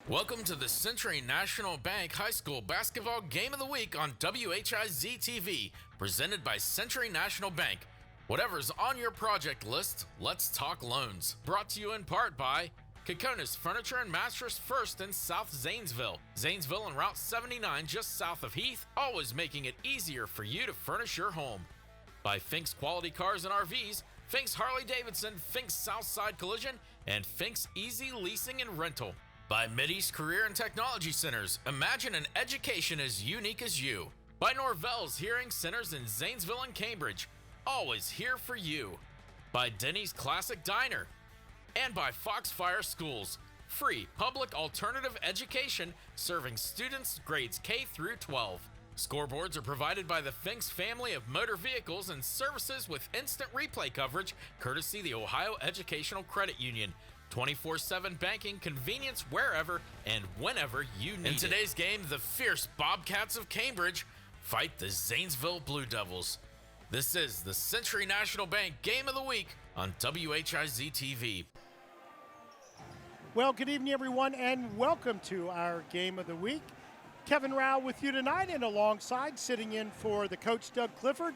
Welcome to the Century National Bank High School Basketball Game of the Week on WHIZ-TV, presented by Century National Bank. Whatever's on your project list, let's talk loans. Brought to you in part by Kokonis Furniture and Mattress First in South Zanesville. Zanesville and Route 79 just south of Heath, always making it easier for you to furnish your home. By Fink's Quality Cars and RVs, Fink's Harley Davidson, Fink's Southside Collision, and Fink's Easy Leasing and Rental. By Mideast Career and Technology Centers, imagine an education as unique as you. By Norvell's Hearing Centers in Zanesville and Cambridge, always here for you. By Denny's Classic Diner. And by Foxfire Schools, free public alternative education serving students grades K through 12. Scoreboards are provided by the Fink's family of motor vehicles and services with instant replay coverage, courtesy the Ohio Educational Credit Union. 24/7 banking, convenience wherever and whenever you need it. In today's game, the fierce Bobcats of Cambridge fight the Zanesville Blue Devils. This is the Century National Bank Game of the Week on WHIZ-TV. Well, good evening, everyone, and welcome to our Game of the Week. Kevin Rao with you tonight, and alongside, sitting in for the coach, Doug Clifford,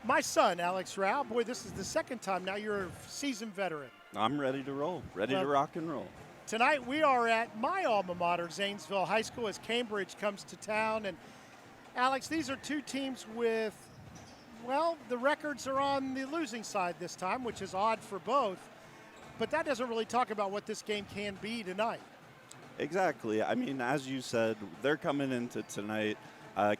my son, Alex Rao. Boy, this is the second time now. You're a seasoned veteran. I'm ready to roll, ready to rock and roll. Tonight we are at my alma mater, Zanesville High School, as Cambridge comes to town. And Alex, these are two teams with, well, the records are on the losing side this time, which is odd for both. But that doesn't really talk about what this game can be tonight. Exactly. I mean, as you said, they're coming into tonight.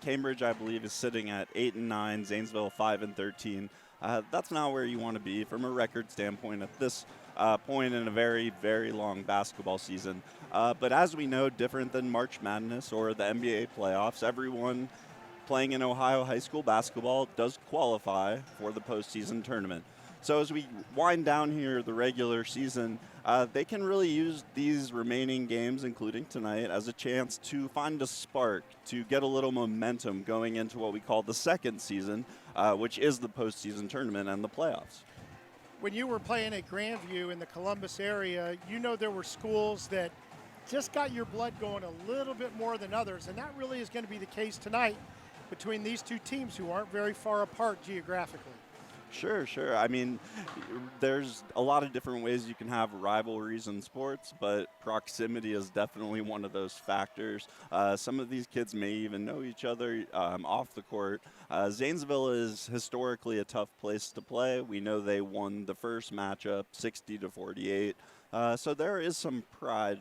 Cambridge, I believe, is sitting at 8-9, Zanesville 5-13. That's not where you want to be from a record standpoint at this point in a very, very long basketball season. But as we know, different than March Madness or the NBA playoffs, everyone playing in Ohio high school basketball does qualify for the postseason tournament. So as we wind down here the regular season, they can really use these remaining games, including tonight, as a chance to find a spark, to get a little momentum going into what we call the second season, which is the postseason tournament and the playoffs. When you were playing at Grandview in the Columbus area, you know there were schools that just got your blood going a little bit more than others, and that really is going to be the case tonight between these two teams who aren't very far apart geographically. Sure. I mean, there's a lot of different ways you can have rivalries in sports, but proximity is definitely one of those factors. Some of these kids may even know each other off the court. Zanesville is historically a tough place to play. We know they won the first matchup 60-48. So there is some pride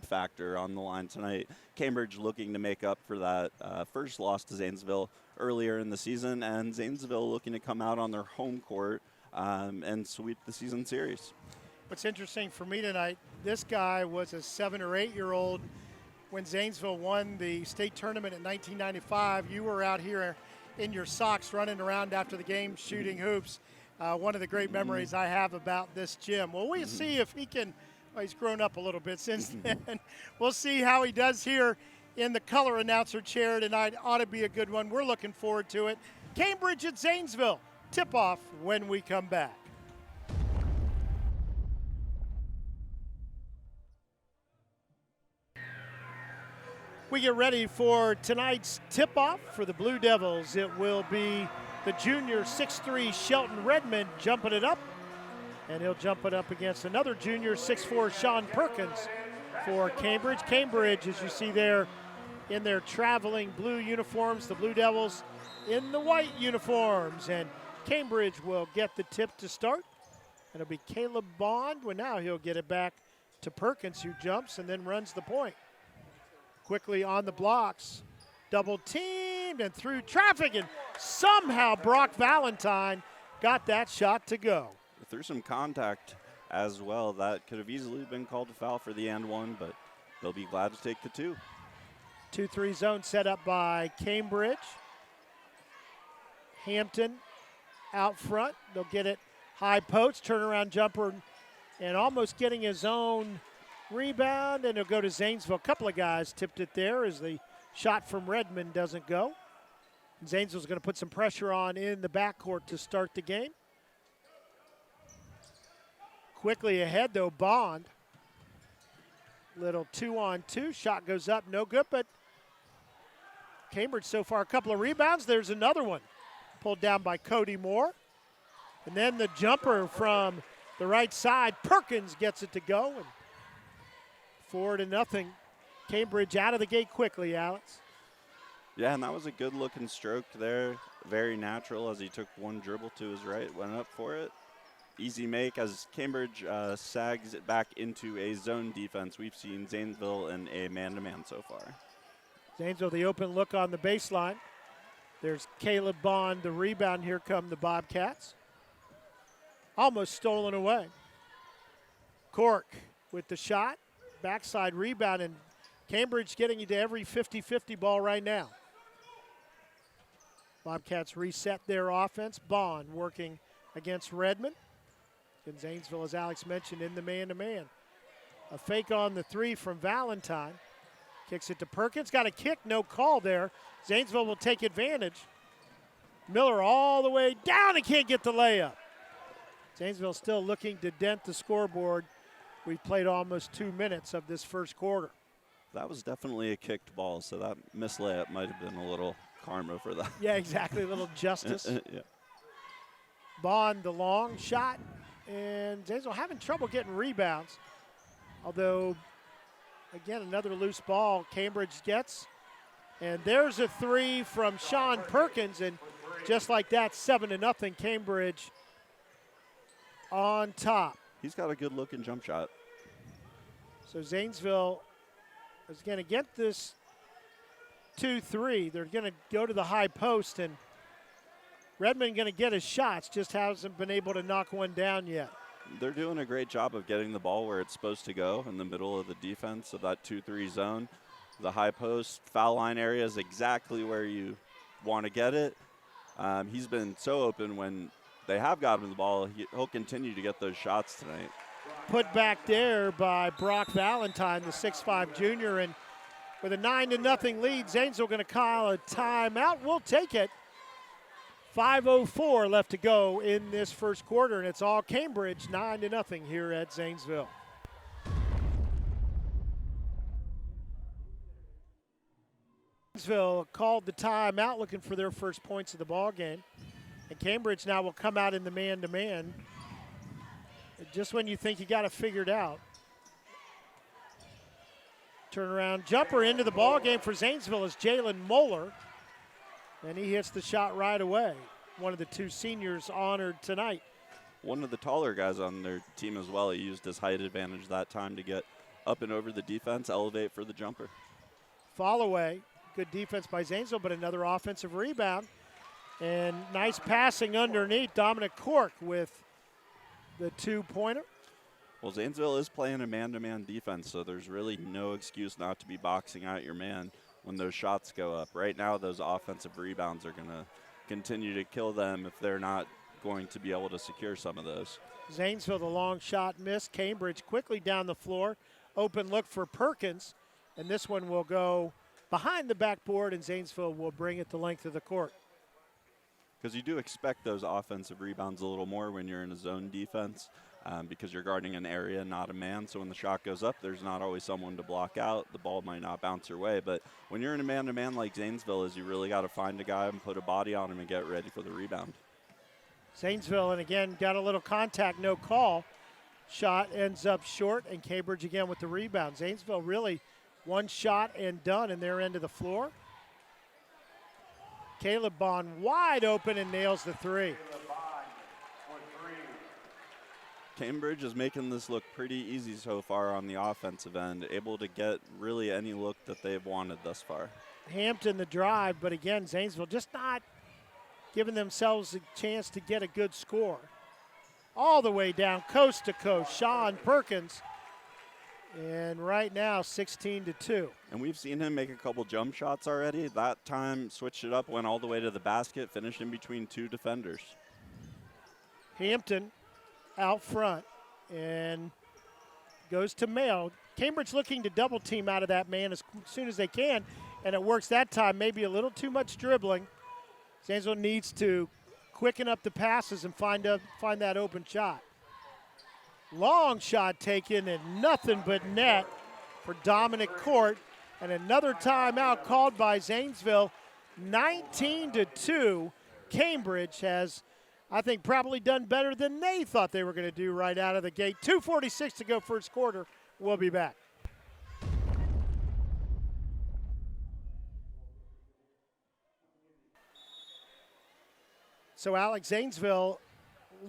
factor on the line tonight. Cambridge looking to make up for that first loss to Zanesville earlier in the season, and Zanesville looking to come out on their home court and sweep the season series. What's interesting for me tonight, this guy was a 7 or 8 year old when Zanesville won the state tournament in 1995. You were out here in your socks running around after the game shooting hoops. One of the great memories I have about this gym. Well, we'll see if he can. Well, he's grown up a little bit since then. We'll see how he does here in the color announcer chair tonight. Ought to be a good one. We're looking forward to it. Cambridge at Zanesville. Tip-off when we come back. We get ready for tonight's tip-off for the Blue Devils. It will be the junior 6'3" Shelton Redmond jumping it up. And he'll jump it up against another junior, 6'4", Sean Perkins for Cambridge. Cambridge, as you see there, in their traveling blue uniforms, the Blue Devils in the white uniforms. And Cambridge will get the tip to start. And it'll be Caleb Bond. Well, now he'll get it back to Perkins, who jumps and then runs the point. Quickly on the blocks, double teamed and through traffic, and somehow Brock Valentine got that shot to go. Through some contact as well. That could have easily been called a foul for the and one, but they'll be glad to take the 2. 2-3 zone set up by Cambridge. Hampton out front. They'll get it high post, turnaround jumper, and almost getting his own rebound, and he'll go to Zanesville. A couple of guys tipped it there as the shot from Redmond doesn't go. Zanesville's going to put some pressure on in the backcourt to start the game. Quickly ahead, though, Bond. Little 2-on-2. Shot goes up, no good, but Cambridge so far a couple of rebounds. There's another one. Pulled down by Cody Moore. And then the jumper from the right side. Perkins gets it to go. And 4-0. Cambridge out of the gate quickly, Alex. Yeah, and that was a good-looking stroke there. Very natural as he took one dribble to his right, went up for it. Easy make as Cambridge sags it back into a zone defense. We've seen Zanesville in a man-to-man so far. Zanesville, the open look on the baseline. There's Caleb Bond, the rebound. Here come the Bobcats. Almost stolen away. Cork with the shot. Backside rebound, and Cambridge getting you to every 50-50 ball right now. Bobcats reset their offense. Bond working against Redmond. And Zanesville, as Alex mentioned, in the man-to-man. A fake on the three from Valentine. Kicks it to Perkins. Got a kick, no call there. Zanesville will take advantage. Miller all the way down and can't get the layup. Zanesville still looking to dent the scoreboard. We've played almost 2 minutes of this first quarter. That was definitely a kicked ball, so that missed layup might have been a little karma for that. Yeah, exactly, a little justice. Yeah. Bond, the long shot, and Zanesville having trouble getting rebounds. Although, again, another loose ball Cambridge gets. And there's a three from Sean Perkins, and just like that, 7-0, Cambridge on top. He's got a good-looking jump shot. So Zanesville is going to get this 2-3. They're going to go to the high post, and Redmond going to get his shots, just hasn't been able to knock one down yet. They're doing a great job of getting the ball where it's supposed to go in the middle of the defense of that 2-3 zone. The high post, foul line area is exactly where you want to get it. He's been so open when they have got him the ball. He'll continue to get those shots tonight. Put back there by Brock Valentine, the 6'5 junior, and with a 9-0 lead, Zanesville going to call a timeout. We'll take it. 5:04 left to go in this first quarter, and it's all Cambridge, 9-0 here at Zanesville. Zanesville called the timeout, looking for their first points of the ball game. And Cambridge now will come out in the man-to-man. Just when you think you got it figured out. Turnaround jumper into the ball game for Zanesville is Jalen Moeller. And he hits the shot right away. One of the two seniors honored tonight. One of the taller guys on their team as well. He used his height advantage that time to get up and over the defense, elevate for the jumper. Fall away. Good defense by Zanesville, but another offensive rebound. And nice passing underneath. Dominic Cork with the two-pointer. Well, Zanesville is playing a man-to-man defense, so there's really no excuse not to be boxing out your man when those shots go up. Right now, those offensive rebounds are going to continue to kill them if they're not going to be able to secure some of those. Zanesville, the long shot missed. Cambridge quickly down the floor. Open look for Perkins, and this one will go behind the backboard, and Zanesville will bring it the length of the court. Because you do expect those offensive rebounds a little more when you're in a zone defense because you're guarding an area, not a man. So when the shot goes up, there's not always someone to block out. The ball might not bounce your way. But when you're in a man-to-man like Zanesville is, you really got to find a guy and put a body on him and get ready for the rebound. Zanesville, and again, got a little contact, no call. Shot ends up short, and Cambridge again with the rebound. Zanesville really one shot and done in their end of the floor. Caleb Bond wide open and nails the three. Cambridge is making this look pretty easy so far on the offensive end, able to get really any look that they've wanted thus far. Hampton the drive, but again, Zanesville just not giving themselves a chance to get a good score. All the way down, coast to coast, Sean Perkins. And right now, 16-2. And we've seen him make a couple jump shots already. That time, switched it up, went all the way to the basket, finished in between two defenders. Hampton out front and goes to Mail. Cambridge looking to double team out of that man as soon as they can, and it works that time. Maybe a little too much dribbling. Zanesville needs to quicken up the passes and find that open shot. Long shot taken and nothing but net for Dominic Court. And another timeout called by Zanesville. 19-2. Cambridge has, I think, probably done better than they thought they were going to do right out of the gate. 2:46 to go first quarter. We'll be back. So Alex, Zanesville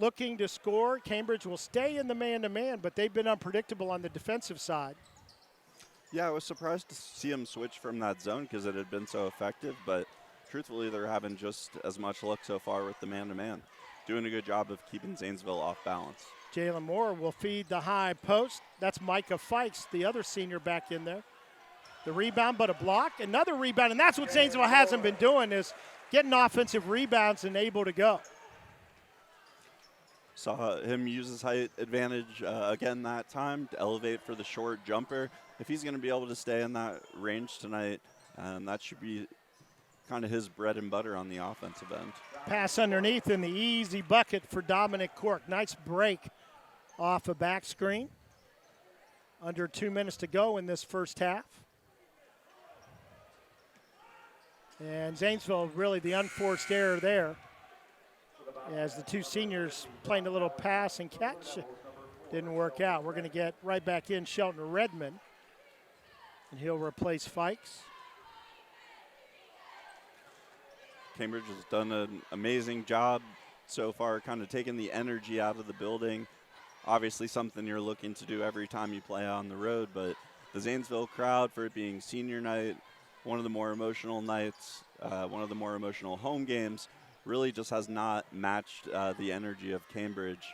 looking to score. Cambridge will stay in the man-to-man, but they've been unpredictable on the defensive side. Yeah, I was surprised to see him switch from that zone because it had been so effective, but truthfully, they're having just as much luck so far with the man-to-man. Doing a good job of keeping Zanesville off balance. Jalen Moore will feed the high post. That's Micah Fikes, the other senior, back in there. The rebound, but a block. Another rebound, and that's what Zanesville hasn't been doing, is getting offensive rebounds and able to go. Saw him use his height advantage again that time to elevate for the short jumper. If he's going to be able to stay in that range tonight, that should be kind of his bread and butter on the offensive end. Pass underneath and the easy bucket for Dominic Cork. Nice break off a back screen. Under 2 minutes to go in this first half. And Zanesville, really the unforced error there, as the two seniors playing a little pass and catch. Didn't work out. We're going to get right back in Shelton Redmond, and he'll replace Fikes. Cambridge has done an amazing job so far, kind of taking the energy out of the building. Obviously something you're looking to do every time you play on the road, but the Zanesville crowd, for it being senior night, one of the more emotional nights, one of the more emotional home games, really just has not matched the energy of Cambridge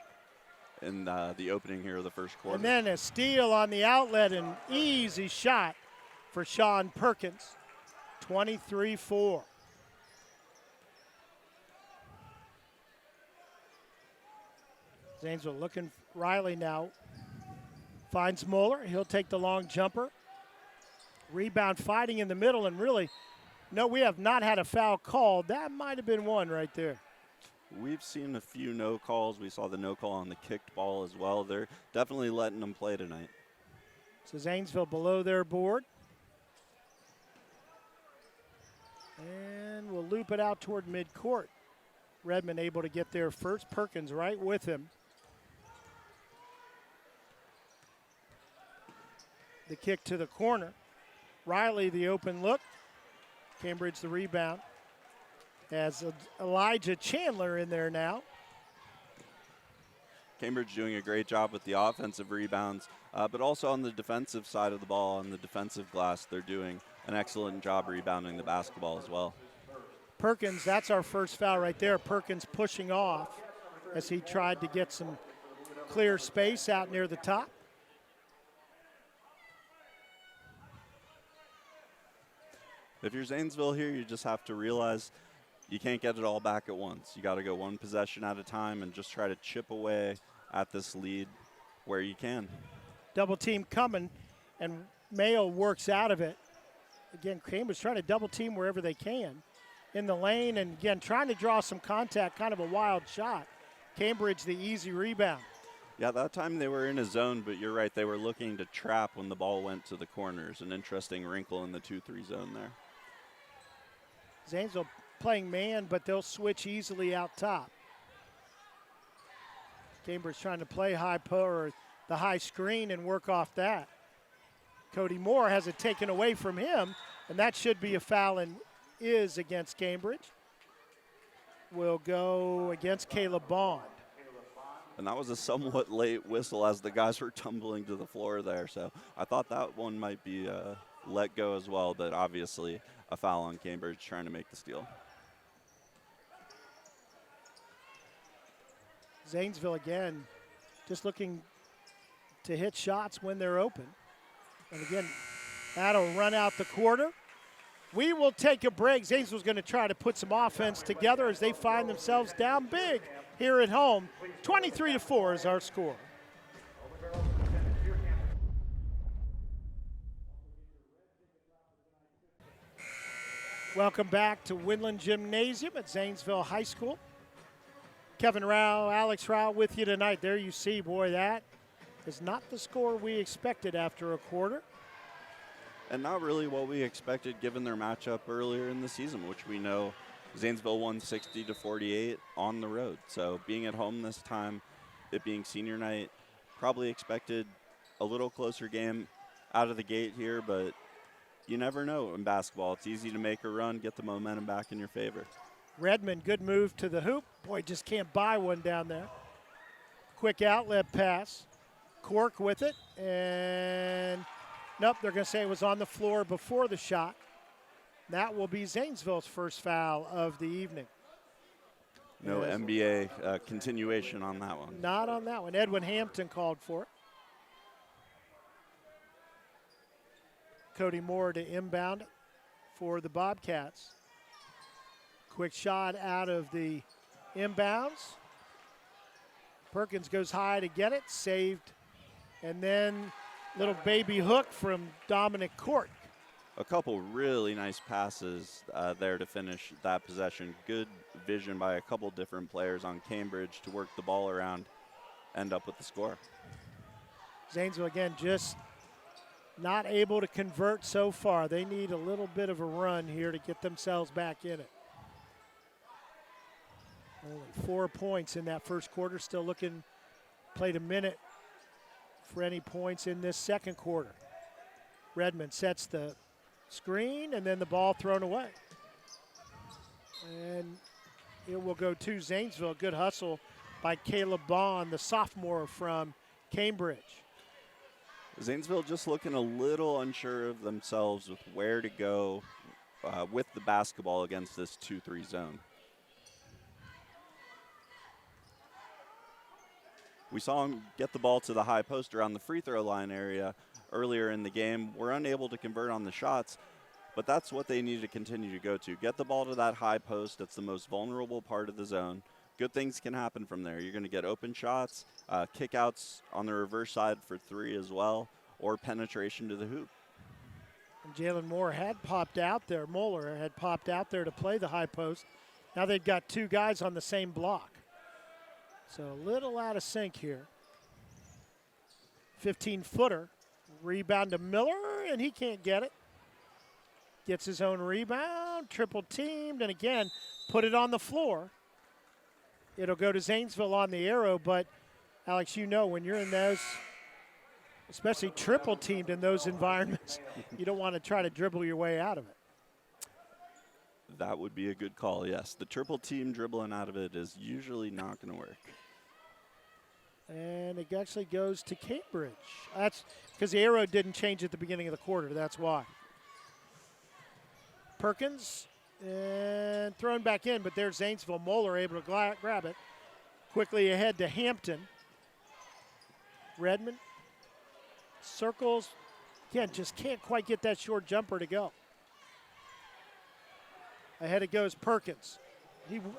in the opening here of the first quarter. And then a steal on the outlet, and easy shot for Sean Perkins. 23-4. Zanesville looking. Riley now finds Moeller. He'll take the long jumper. Rebound fighting in the middle, and really, no, we have not had a foul called. That might have been one right there. We've seen a few no calls. We saw the no call on the kicked ball as well. They're definitely letting them play tonight. So Zanesville below their board. And we'll loop it out toward midcourt. Redmond able to get there first. Perkins right with him. The kick to the corner. Riley the open look. Cambridge the rebound. As Elijah Chandler in there now. Cambridge doing a great job with the offensive rebounds, but also on the defensive side of the ball, on the defensive glass, they're doing an excellent job rebounding the basketball as well. Perkins, that's our first foul right there. Perkins pushing off as he tried to get some clear space out near the top. If you're Zanesville here, you just have to realize you can't get it all back at once. You got to go one possession at a time and just try to chip away at this lead where you can. Double team coming, and Mayo works out of it. Again, Cambridge trying to double team wherever they can in the lane, and again, trying to draw some contact, kind of a wild shot. Cambridge, the easy rebound. Yeah, that time they were in a zone, but you're right, they were looking to trap when the ball went to the corners. An interesting wrinkle in the 2-3 zone there. Zanesville playing man, but they'll switch easily out top. Cambridge trying to play high or the high screen and work off that. Cody Moore has it taken away from him, and that should be a foul and is against Cambridge. Will go against Caleb Bond. And that was a somewhat late whistle as the guys were tumbling to the floor there. So I thought that one might be let go as well, but obviously a foul on Cambridge trying to make the steal. Zanesville again, just looking to hit shots when they're open. And again, that'll run out the quarter. We will take a break. Zanesville's going to try to put some offense together as they find themselves down big here at home. 23-4 is our score. Welcome back to Winland Gymnasium at Zanesville High School. Kevin Rao, Alex Rao with you tonight. There you see, boy, that is not the score we expected after a quarter. And not really what we expected given their matchup earlier in the season, which we know Zanesville won 60-48 on the road. So being at home this time, it being senior night, probably expected a little closer game out of the gate here, but you never know in basketball. It's easy to make a run, get the momentum back in your favor. Redmond, good move to the hoop. Boy, just can't buy one down there. Quick outlet pass. Cork with it, and nope, they're going to say it was on the floor before the shot. That will be Zanesville's first foul of the evening. No NBA continuation on that one. Not on that one. Edwin Hampton called for it. Cody Moore to inbound it for the Bobcats. Quick shot out of the inbounds. Perkins goes high to get it, saved. And then little baby hook from Dominic Cork. A couple really nice passes there to finish that possession. Good vision by a couple different players on Cambridge to work the ball around, end up with the score. Zanesville, again, just not able to convert so far. They need a little bit of a run here to get themselves back in it. Only 4 points in that first quarter. Still looking, played a minute for any points in this second quarter. Redmond sets the screen and then the ball thrown away. And it will go to Zanesville. Good hustle by Caleb Bond, the sophomore from Cambridge. Zanesville just looking a little unsure of themselves with where to go with the basketball against this 2-3 zone. We saw him get the ball to the high post around the free throw line area earlier in the game. We're unable to convert on the shots, but that's what they need to continue to go to. Get the ball to that high post. That's the most vulnerable part of the zone. Good things can happen from there. You're going to get open shots, kickouts on the reverse side for three as well, or penetration to the hoop. And Jalen Moore had popped out there. Moeller had popped out there to play the high post. Now they've got two guys on the same block. So a little out of sync here. 15-footer. Rebound to Miller, and he can't get it. Gets his own rebound, triple teamed, and again, put it on the floor. It'll go to Zanesville on the arrow, but Alex, you know when you're in those, especially triple teamed in those environments, you don't want to try to dribble your way out of it. That would be a good call, yes. The triple team dribbling out of it is usually not going to work. And it actually goes to Cambridge. That's because the arrow didn't change at the beginning of the quarter. That's why. Perkins and thrown back in, but there's Zanesville. Moeller able to grab it. Quickly ahead to Hampton. Redmond circles. Again, just can't quite get that short jumper to go. Ahead it goes Perkins.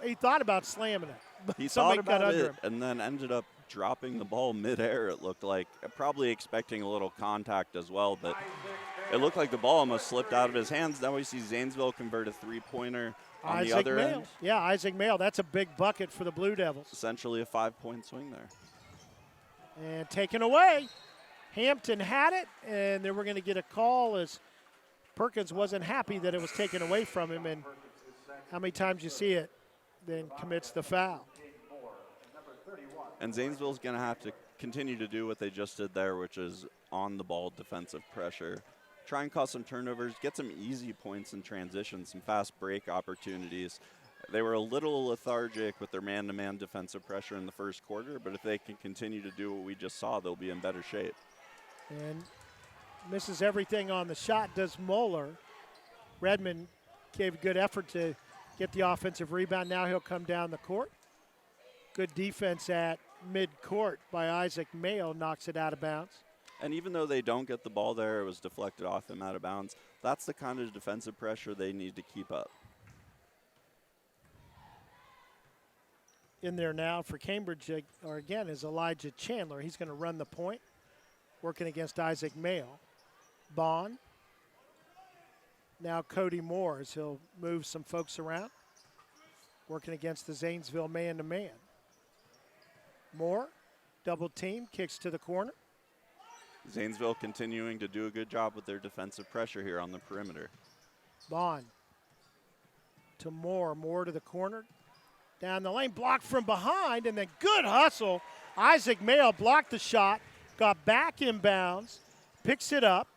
He thought about slamming it. But he thought got about under it him. and then ended up dropping the ball midair, it looked like. Probably expecting a little contact as well, but it looked like the ball almost slipped out of his hands. Now we see Zanesville convert a three-pointer on the other end. Yeah, Isaac Mail. That's a big bucket for the Blue Devils. Essentially a 5-point swing there. And taken away. Hampton had it, and they were going to get a call as Perkins wasn't happy that it was taken away from him. And how many times you see it, then commits the foul. And Zanesville's going to have to continue to do what they just did there, which is on-the-ball defensive pressure. Try and cause some turnovers, get some easy points in transition, some fast break opportunities. They were a little lethargic with their man-to-man defensive pressure in the first quarter, but if they can continue to do what we just saw, they'll be in better shape. And misses everything on the shot, does Moeller. Redmond gave a good effort to get the offensive rebound. Now he'll come down the court. Good defense at mid-court by Isaac Mayo, knocks it out of bounds. And even though they don't get the ball there, it was deflected off him out of bounds. That's the kind of defensive pressure they need to keep up. In there now for Cambridge, or again, is Elijah Chandler. He's going to run the point, working against Isaac Mayo. Bond. Now Cody Moore as he'll move some folks around, working against the Zanesville man-to-man. Moore, double team, kicks to the corner. Zanesville continuing to do a good job with their defensive pressure here on the perimeter. Bond to Moore. Moore to the corner. Down the lane, blocked from behind, and then good hustle. Isaac Mayo blocked the shot, got back inbounds, picks it up.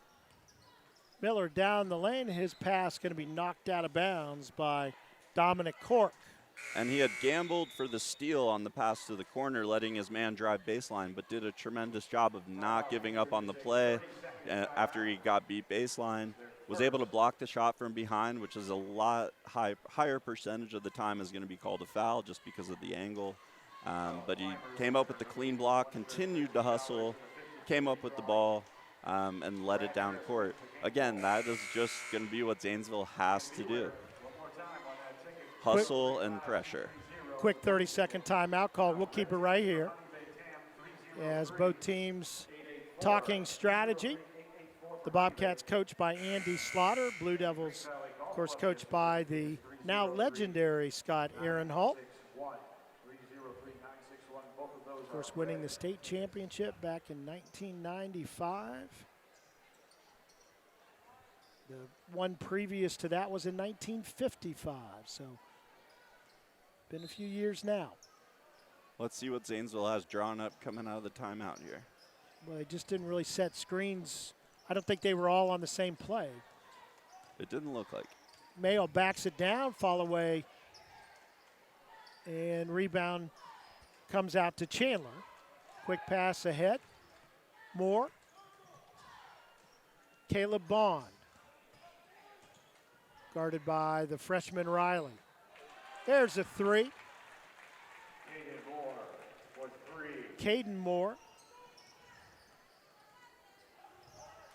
Miller down the lane. His pass going to be knocked out of bounds by Dominic Cork. And he had gambled for the steal on the pass to the corner, letting his man drive baseline, but did a tremendous job of not giving up on the play after he got beat baseline. Was able to block the shot from behind, which is a lot higher percentage of the time is going to be called a foul just because of the angle. But he came up with the clean block, continued to hustle, came up with the ball, and let it down court. Again, that is just going to be what Zanesville has to do. Hustle and pressure. Quick 30-second timeout call. We'll keep it right here as both teams talking strategy. The Bobcats coached by Andy Slaughter. Blue Devils, of course, coached by the now legendary Scott Aaronholt. Of course, winning the state championship back in 1995. The one previous to that was in 1955. So, been a few years now. Let's see what Zanesville has drawn up coming out of the timeout here. Well, they just didn't really set screens. I don't think they were all on the same play. It didn't look like. Mayo backs it down, fall away, and rebound comes out to Chandler. Quick pass ahead. Moore. Caleb Bond. Guarded by the freshman Riley. There's a three. Caden Moore.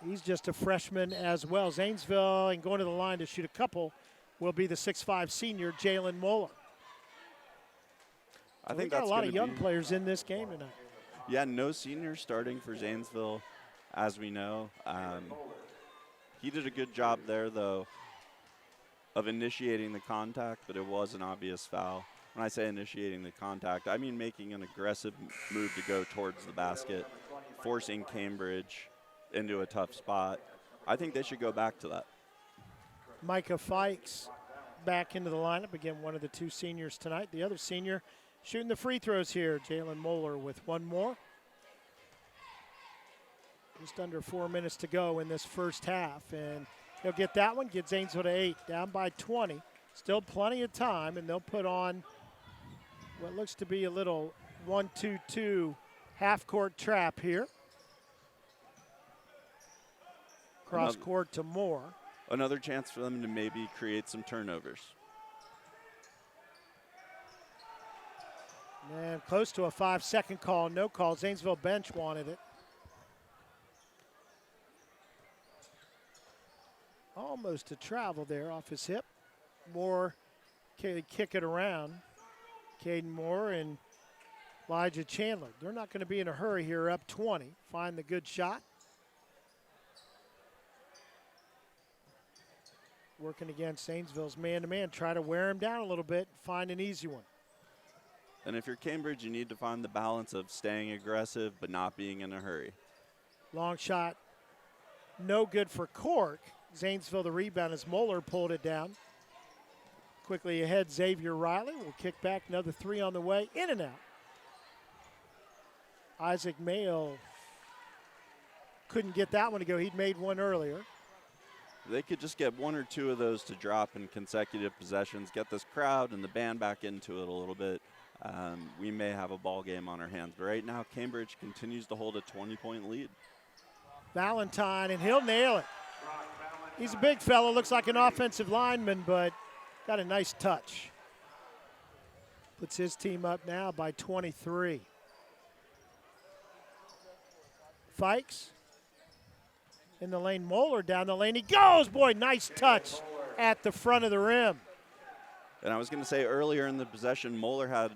He's just a freshman as well. Zanesville, and going to the line to shoot a couple, will be the 6'5" senior, Jalen Moeller. I think got that's a lot of young be, players in this game tonight. Yeah, no seniors starting for Zanesville, as we know. He did a good job there, though, of initiating the contact, but it was an obvious foul. When I say initiating the contact, I mean making an aggressive move to go towards the basket, forcing Cambridge into a tough spot. I think they should go back to that. Micah Fikes back into the lineup. Again, one of the two seniors tonight. The other senior shooting the free throws here, Jalen Moeller with one more. Just under 4 minutes to go in this first half. And he'll get that one, get Zanesville to 8, down by 20. Still plenty of time, and they'll put on what looks to be a little 1-2-2 half-court trap here. Cross court to Moore. Another chance for them to maybe create some turnovers. And close to a 5-second call, no call. Zanesville bench wanted it. Almost a travel there off his hip. Moore kick it around. Caden Moore and Elijah Chandler. They're not going to be in a hurry here, up 20. Find the good shot. Working against Zanesville's man-to-man. Try to wear him down a little bit, find an easy one. And if you're Cambridge, you need to find the balance of staying aggressive but not being in a hurry. Long shot, no good for Cork. Zanesville the rebound as Moeller pulled it down. Quickly ahead, Xavier Riley will kick back. Another three on the way, in and out. Isaac Mayo couldn't get that one to go. He'd made one earlier. They could just get one or two of those to drop in consecutive possessions, get this crowd and the band back into it a little bit. We may have a ball game on our hands. But right now, Cambridge continues to hold a 20-point lead. Valentine, and he'll nail it. He's a big fellow, looks like an offensive lineman, but got a nice touch. Puts his team up now by 23. Fikes in the lane, Moeller down the lane. He goes, boy, nice touch at the front of the rim. And I was going to say earlier in the possession, Moeller had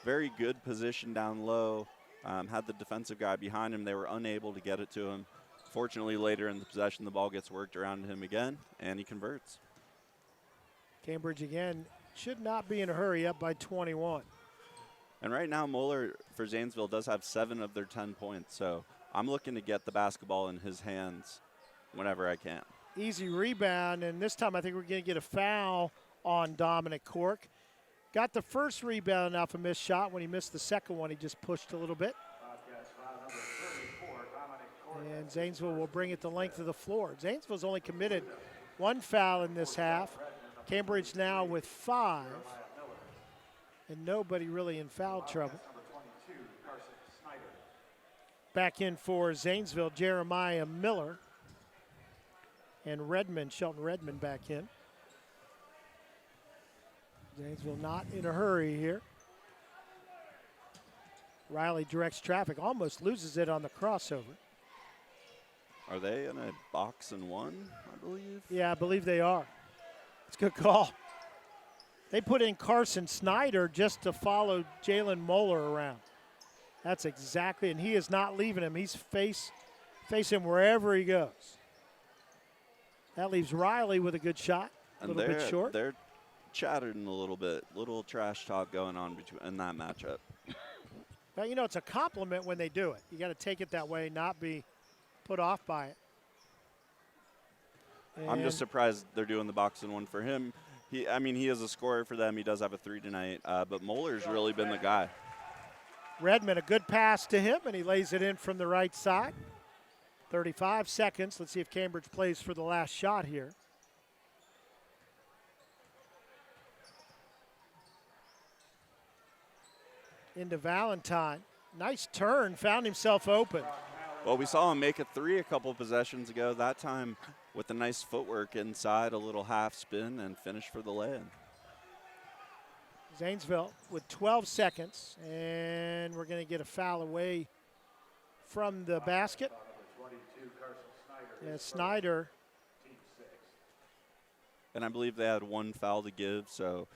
very good position down low, had the defensive guy behind him. They were unable to get it to him. Fortunately, later in the possession, the ball gets worked around him again, and he converts. Cambridge again should not be in a hurry, up by 21. And right now, Moeller for Zanesville does have 7 of their 10 points, so I'm looking to get the basketball in his hands whenever I can. Easy rebound, and this time I think we're going to get a foul on Dominic Cork. Got the first rebound off a missed shot. When he missed the second one, he just pushed a little bit. And Zanesville will bring it the length of the floor. Zanesville's only committed one foul in this half. Cambridge now with 5. And nobody really in foul trouble. Back in for Zanesville, Jeremiah Miller. And Redmond, Shelton Redmond back in. Zanesville not in a hurry here. Riley directs traffic, almost loses it on the crossover. Are they in a box and one, I believe? Yeah, I believe they are. It's a good call. They put in Carson Snyder just to follow Jalen Moeller around. That's exactly, and he is not leaving him. He's face him wherever he goes. That leaves Riley with a good shot, a little bit short. They're chattering a little bit, little trash talk going on in that matchup. But, you know, it's a compliment when they do it. You got to take it that way, not be put off by it. I'm just surprised they're doing the box and one for him. He is a scorer for them. He does have a 3 tonight, but Moeller's really been the guy. Redmond, a good pass to him, and he lays it in from the right side. 35 seconds. Let's see if Cambridge plays for the last shot here. Into Valentine. Nice turn, found himself open. Well, we saw him make a 3 a couple possessions ago. That time with a nice footwork inside, a little half spin, and finish for the lay-in. Zanesville with 12 seconds, and we're going to get a foul away from the basket. Yeah, Snyder. And I believe they had 1 foul to give, so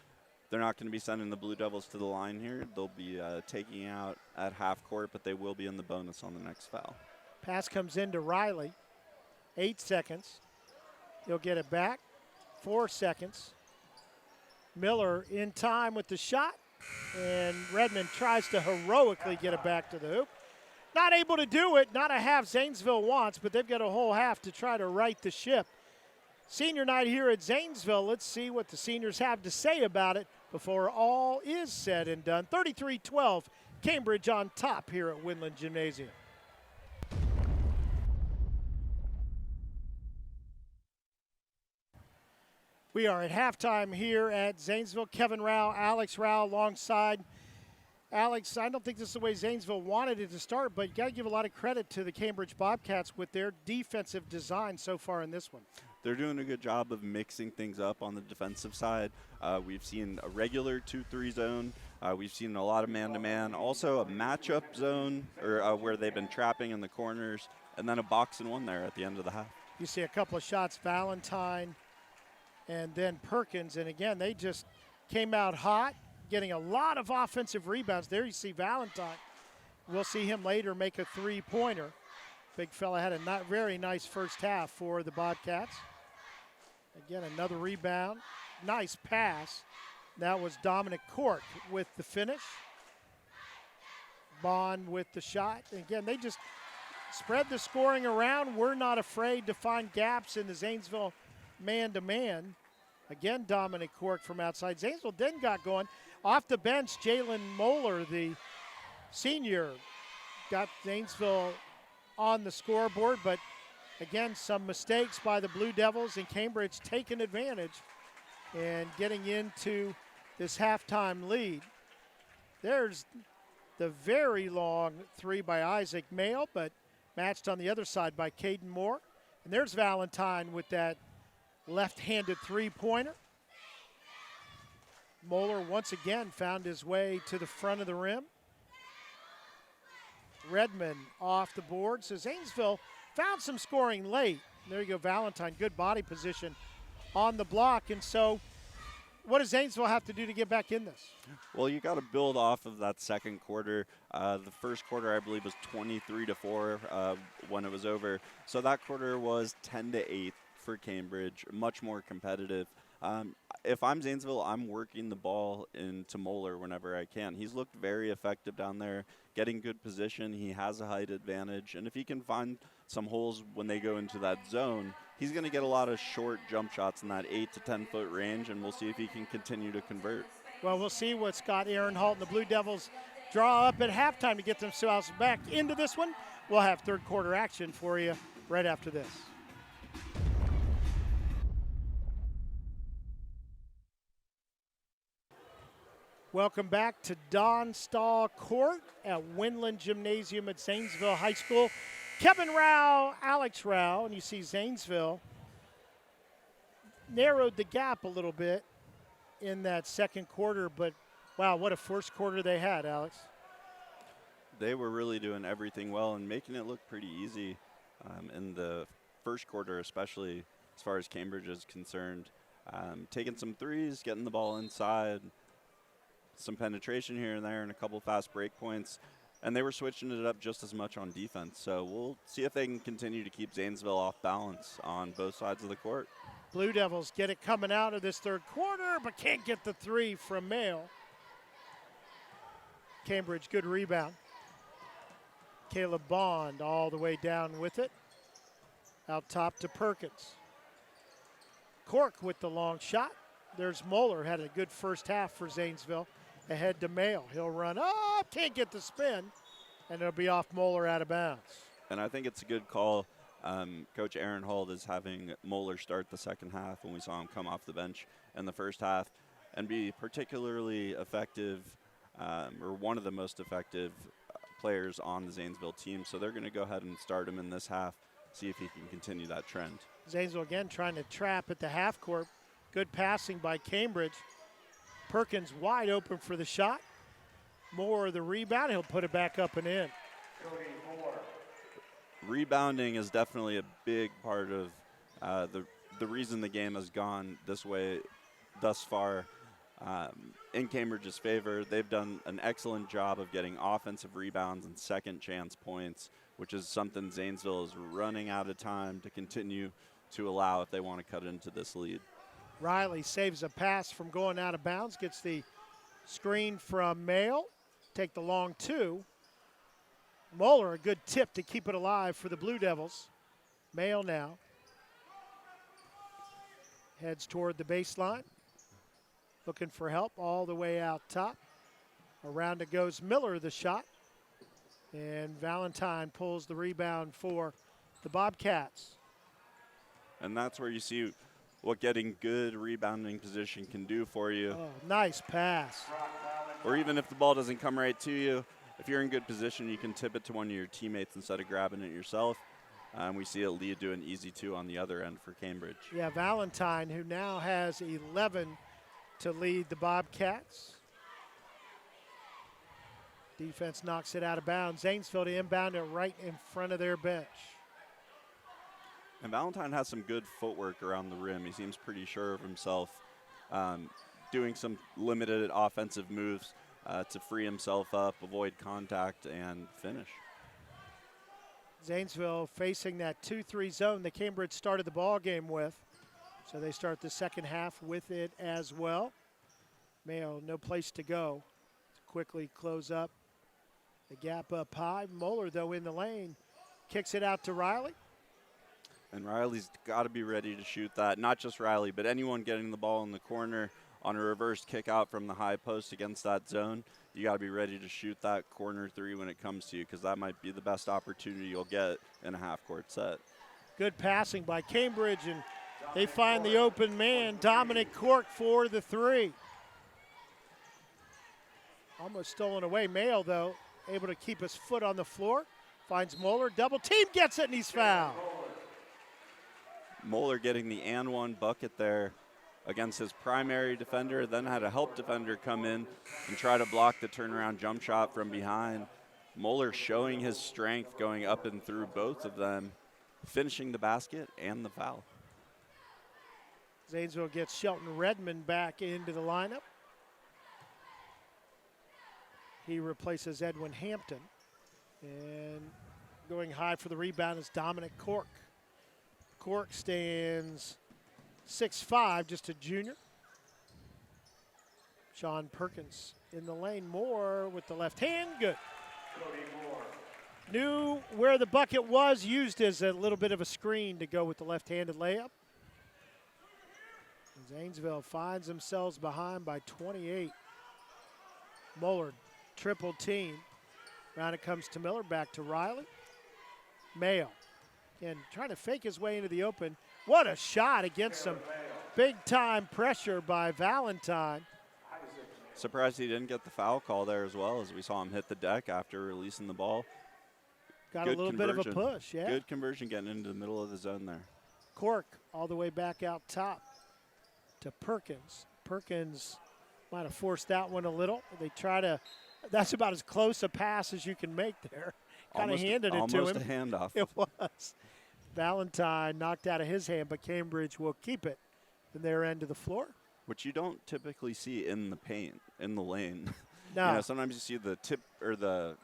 they're not going to be sending the Blue Devils to the line here. They'll be taking out at half court, but they will be in the bonus on the next foul. Pass comes into Riley. 8 seconds. He'll get it back. 4 seconds. Miller in time with the shot, and Redmond tries to heroically get it back to the hoop. Not able to do it, not a half Zanesville wants, but they've got a whole half to try to right the ship. Senior night here at Zanesville. Let's see what the seniors have to say about it before all is said and done. 33-12, Cambridge on top here at Winland Gymnasium. We are at halftime here at Zanesville. Kevin Rao, Alex Rao alongside. Alex, I don't think this is the way Zanesville wanted it to start, but you got to give a lot of credit to the Cambridge Bobcats with their defensive design so far in this one. They're doing a good job of mixing things up on the defensive side. We've seen a regular 2-3 zone. We've seen a lot of man-to-man. Also a matchup zone or where they've been trapping in the corners, and then a box and one there at the end of the half. You see a couple of shots, Valentine and then Perkins, and again, they just came out hot, getting a lot of offensive rebounds. There you see Valentine. We'll see him later make a three-pointer. Big fella had a very nice first half for the Bobcats. Again, another rebound. Nice pass. That was Dominic Cork with the finish. Bond with the shot. And again, they just spread the scoring around. We're not afraid to find gaps in the Zanesville man-to-man. Again, Dominic Cork from outside. Zanesville then got going. Off the bench, Jalen Moeller, the senior, got Zanesville on the scoreboard, but again, some mistakes by the Blue Devils, and Cambridge taking advantage and getting into this halftime lead. There's the very long 3 by Isaac Mayo, but matched on the other side by Caden Moore. And there's Valentine with that left-handed three-pointer. Moeller once again found his way to the front of the rim. Redmond off the board. So Zanesville found some scoring late. There you go, Valentine, good body position on the block. And so what does Zanesville have to do to get back in this? Well, you got to build off of that second quarter. The first quarter, I believe, was 23-4 when it was over. So that quarter was 10-8 for Cambridge, much more competitive. If I'm Zanesville, I'm working the ball into Moeller whenever I can. He's looked very effective down there, getting good position. He has a height advantage. And if he can find some holes when they go into that zone, he's going to get a lot of short jump shots in that 8 to 10 foot range, and we'll see if he can continue to convert. Well, we'll see what Scott Aaronholt and the Blue Devils draw up at halftime to get themselves back into this one. We'll have third quarter action for you right after this. Welcome back to Don Stahl Court at Windland Gymnasium at Zanesville High School. Kevin Rao, Alex Rao, and you see Zanesville narrowed the gap a little bit in that second quarter, but wow, what a first quarter they had, Alex. They were really doing everything well and making it look pretty easy in the first quarter, especially as far as Cambridge is concerned. Taking some threes, getting the ball inside, some penetration here and there, and a couple fast break points. And they were switching it up just as much on defense. So we'll see if they can continue to keep Zanesville off balance on both sides of the court. Blue Devils get it coming out of this third quarter, but can't get the three from Mail. Cambridge, good rebound. Caleb Bond all the way down with it. Out top to Perkins. Cork with the long shot. There's Moeller, had a good first half for Zanesville. Ahead to Mail. He'll run up, can't get the spin, and it'll be off Moeller out of bounds. And I think it's a good call. Coach Aaron Holt is having Moeller start the second half when we saw him come off the bench in the first half and be particularly effective, or one of the most effective players on the Zanesville team. So they're going to go ahead and start him in this half, see if he can continue that trend. Zanesville again trying to trap at the half court. Good passing by Cambridge. Perkins wide open for the shot. Moore the rebound. He'll put it back up and in. Rebounding is definitely a big part of the reason the game has gone this way thus far in Cambridge's favor. They've done an excellent job of getting offensive rebounds and second chance points, which is something Zanesville is running out of time to continue to allow if they want to cut into this lead. Riley saves a pass from going out of bounds, gets the screen from Mail, take the long two. Moeller, a good tip to keep it alive for the Blue Devils. Mail now heads toward the baseline, looking for help all the way out top. Around it goes Miller, the shot, and Valentine pulls the rebound for the Bobcats. And that's where you see what getting good rebounding position can do for you. Oh, nice pass. Or even if the ball doesn't come right to you, if you're in good position, you can tip it to one of your teammates instead of grabbing it yourself. We see it lead to an easy two on the other end for Cambridge. Yeah, Valentine, who now has 11 to lead the Bobcats. Defense knocks it out of bounds. Zanesville to inbound it right in front of their bench. And Valentine has some good footwork around the rim. He seems pretty sure of himself, doing some limited offensive moves to free himself up, avoid contact, and finish. Zanesville facing that 2-3 zone that Cambridge started the ball game with. So they start the second half with it as well. Mayo, no place to go. Quickly close up the gap up high. Moeller, though, in the lane, kicks it out to Riley. And Riley's got to be ready to shoot that. Not just Riley, but anyone getting the ball in the corner on a reverse kick out from the high post against that zone. You got to be ready to shoot that corner three when it comes to you, because that might be the best opportunity you'll get in a half-court set. Good passing by Cambridge, and they find the open man, Dominic Cork, for the three. Almost stolen away. Mayo, though, able to keep his foot on the floor. Finds Moeller, double team, gets it, and he's fouled. Moeller getting the and one bucket there against his primary defender, then had a help defender come in and try to block the turnaround jump shot from behind. Moeller showing his strength going up and through both of them, finishing the basket and the foul. Zanesville gets Shelton Redmond back into the lineup. He replaces Edwin Hampton. And going high for the rebound is Dominic Cork. Cork stands 6'5", just a junior. Sean Perkins in the lane. Moore with the left hand, good. Knew where the bucket was, used as a little bit of a screen to go with the left-handed layup. Zanesville finds themselves behind by 28. Moeller, triple team. Round it comes to Miller, back to Riley. Mayo, and trying to fake his way into the open. What a shot against some big-time pressure by Valentine. Surprised he didn't get the foul call there as well, as we saw him hit the deck after releasing the ball. Got a little bit of a push, yeah. Good conversion getting into the middle of the zone there. Cork all the way back out top to Perkins. Perkins might have forced that one a little. They try to, that's about as close a pass as you can make there. Kind of handed it to him. Almost a handoff. It was. Valentine knocked out of his hand, but Cambridge will keep it in their end of the floor. Which you don't typically see in the paint, in the lane. No. You know, sometimes you see the tip or the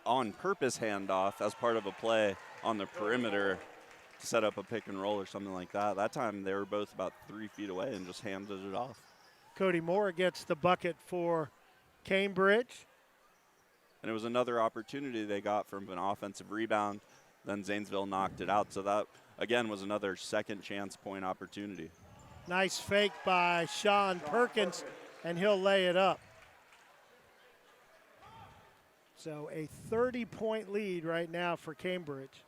on-purpose handoff as part of a play on the perimeter to set up a pick and roll or something like that. That time they were both about 3 feet away and just handed it off. Cody Moore gets the bucket for Cambridge. And it was another opportunity they got from an offensive rebound. Then Zanesville knocked it out. So that, again, was another second chance point opportunity. Nice fake by Sean Perkins, and he'll lay it up. So a 30-point lead right now for Cambridge.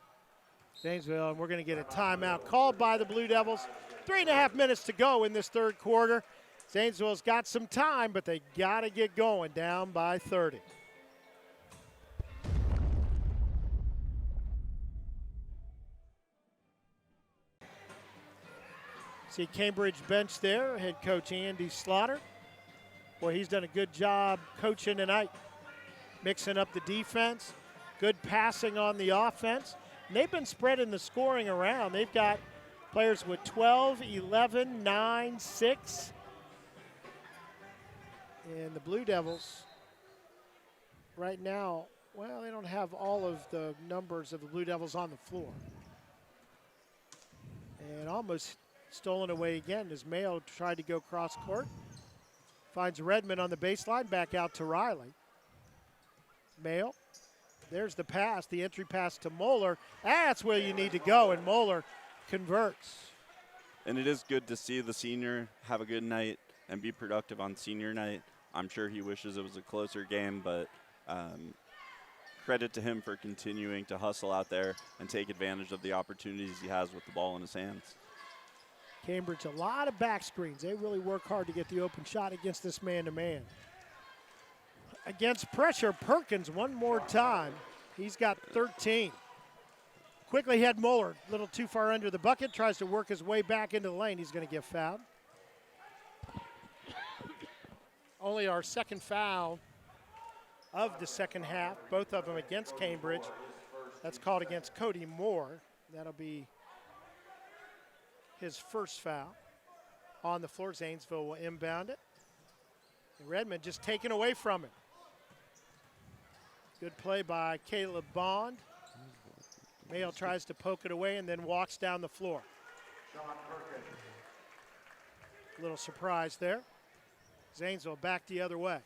Zanesville, and we're going to get a timeout called by the Blue Devils. 3.5 minutes to go in this third quarter. Zanesville's got some time, but they got to get going, down by 30. See Cambridge bench there, head coach Andy Slaughter. Boy, he's done a good job coaching tonight, mixing up the defense, good passing on the offense. And they've been spreading the scoring around. They've got players with 12, 11, 9, 6. And the Blue Devils right now, well, they don't have all of the numbers of the Blue Devils on the floor. And almost stolen away again as Mayo tried to go cross court. Finds Redmond on the baseline, back out to Riley. Mayo, there's the pass, the entry pass to Moeller. That's where you need to go, and Moeller converts. And it is good to see the senior have a good night and be productive on senior night. I'm sure he wishes it was a closer game, but credit to him for continuing to hustle out there and take advantage of the opportunities he has with the ball in his hands. Cambridge, a lot of back screens. They really work hard to get the open shot against this man-to-man. Against pressure, Perkins one more time. He's got 13. Quickly head Moeller, a little too far under the bucket, tries to work his way back into the lane. He's going to get fouled. Only our second foul of the second half, both of them against Cambridge. That's called against Cody Moore. That'll be his first foul on the floor. Zanesville will inbound it. And Redmond just taken away from him. Good play by Caleb Bond. Mayo tries to poke it away and then walks down the floor. A little surprise there. Zanesville back the other way.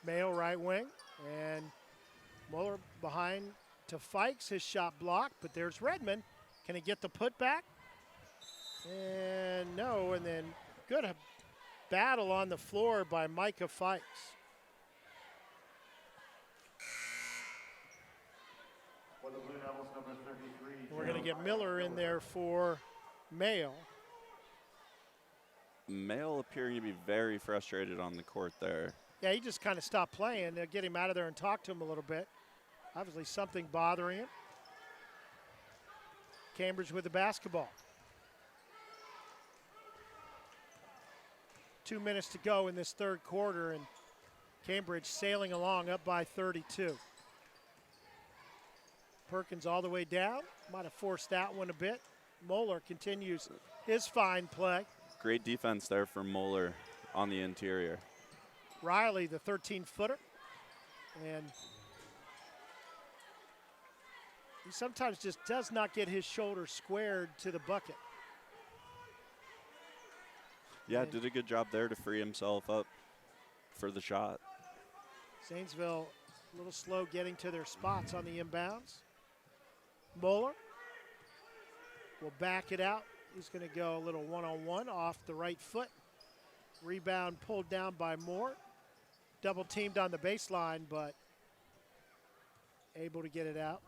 Mayo right wing, and Mueller behind to Fikes. His shot blocked, but there's Redmond. Can he get the putback? And no, and then good battle on the floor by Micah Fikes. We're going to get Miller in there for Mayo. Mayo appearing to be very frustrated on the court there. Yeah, he just kind of stopped playing. They'll get him out of there and talk to him a little bit. Obviously something bothering him. Cambridge with the basketball. 2 minutes to go in this third quarter, and Cambridge sailing along up by 32. Perkins all the way down. Might have forced that one a bit. Moeller continues his fine play. Great defense there from Moeller on the interior. Riley, the 13-footer. And He sometimes just does not get his shoulder squared to the bucket. Yeah, did a good job there to free himself up for the shot. Zanesville a little slow getting to their spots on the inbounds. Moeller will back it out. He's going to go a little one-on-one off the right foot. Rebound pulled down by Moore. Double teamed on the baseline, but able to get it out.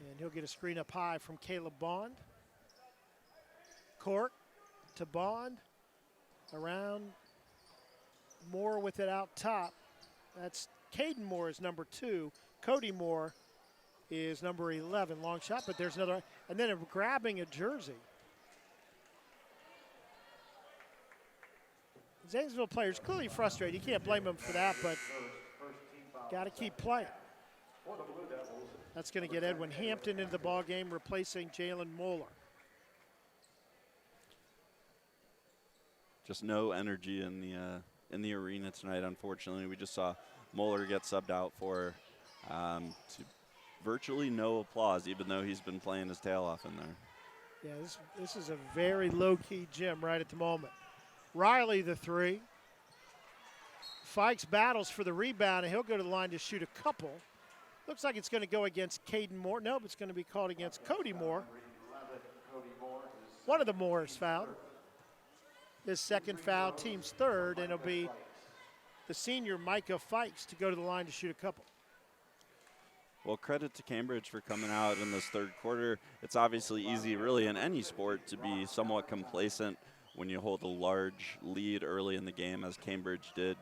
And he'll get a screen up high from Caleb Bond. Cork to Bond. Around Moore with it out top. That's Caden Moore is number 2. Cody Moore is number 11. Long shot, but there's another. And then grabbing a jersey. Zanesville players clearly frustrated. You can't blame them for that, but got to keep playing. That's going to get Edwin Hampton into the ball game, replacing Jalen Moeller. Just no energy in the arena tonight, unfortunately. We just saw Moeller get subbed out for to virtually no applause, even though he's been playing his tail off in there. Yeah, this is a very low-key gym right at the moment. Riley, the 3. Fikes battles for the rebound, and he'll go to the line to shoot a couple. Looks like it's going to go against Caden Moore. Nope, it's going to be called against Cody Moore. One of the Moores fouled. His second foul, team's third, and it'll be the senior Micah Fikes to go to the line to shoot a couple. Well, credit to Cambridge for coming out in this third quarter. It's obviously easy, really, in any sport to be somewhat complacent when you hold a large lead early in the game, as Cambridge did,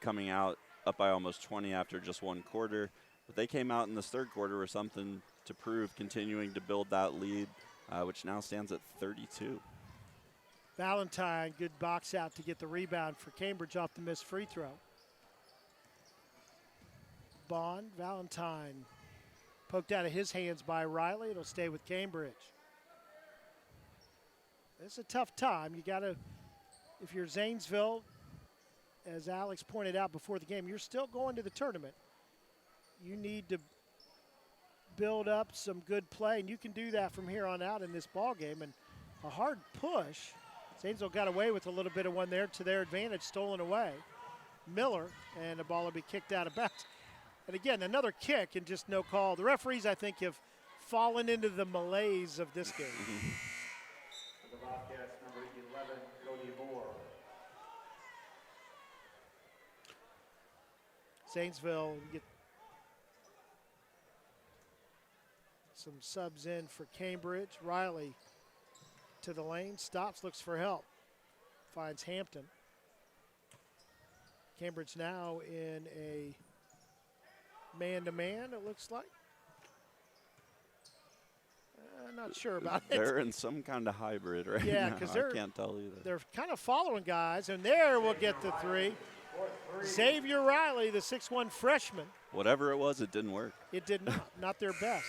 coming out up by almost 20 after just one quarter. But they came out in this third quarter with something to prove, continuing to build that lead, which now stands at 32. Valentine, good box out to get the rebound for Cambridge off the missed free throw. Bond, Valentine, poked out of his hands by Riley. It'll stay with Cambridge. It's a tough time. You got to, if you're Zanesville, as Alex pointed out before the game, you're still going to the tournament. You need to build up some good play, and you can do that from here on out in this ball game. And a hard push. Zanesville got away with a little bit of one there to their advantage, stolen away. Miller, and the ball will be kicked out of bounds. And again, another kick and just no call. The referees, I think, have fallen into the malaise of this game. For the Bobcats, number 11, Cody Moore. Zanesville get some subs in for Cambridge. Riley to the lane, stops, looks for help. Finds Hampton. Cambridge now in a man-to-man, it looks like. Not sure about it. They're in some kind of hybrid right now. Yeah, because I can't tell either. They're kind of following guys, and there we'll get the 3. Xavier Riley, the 6'1 freshman. Whatever it was, it didn't work. It did not their best.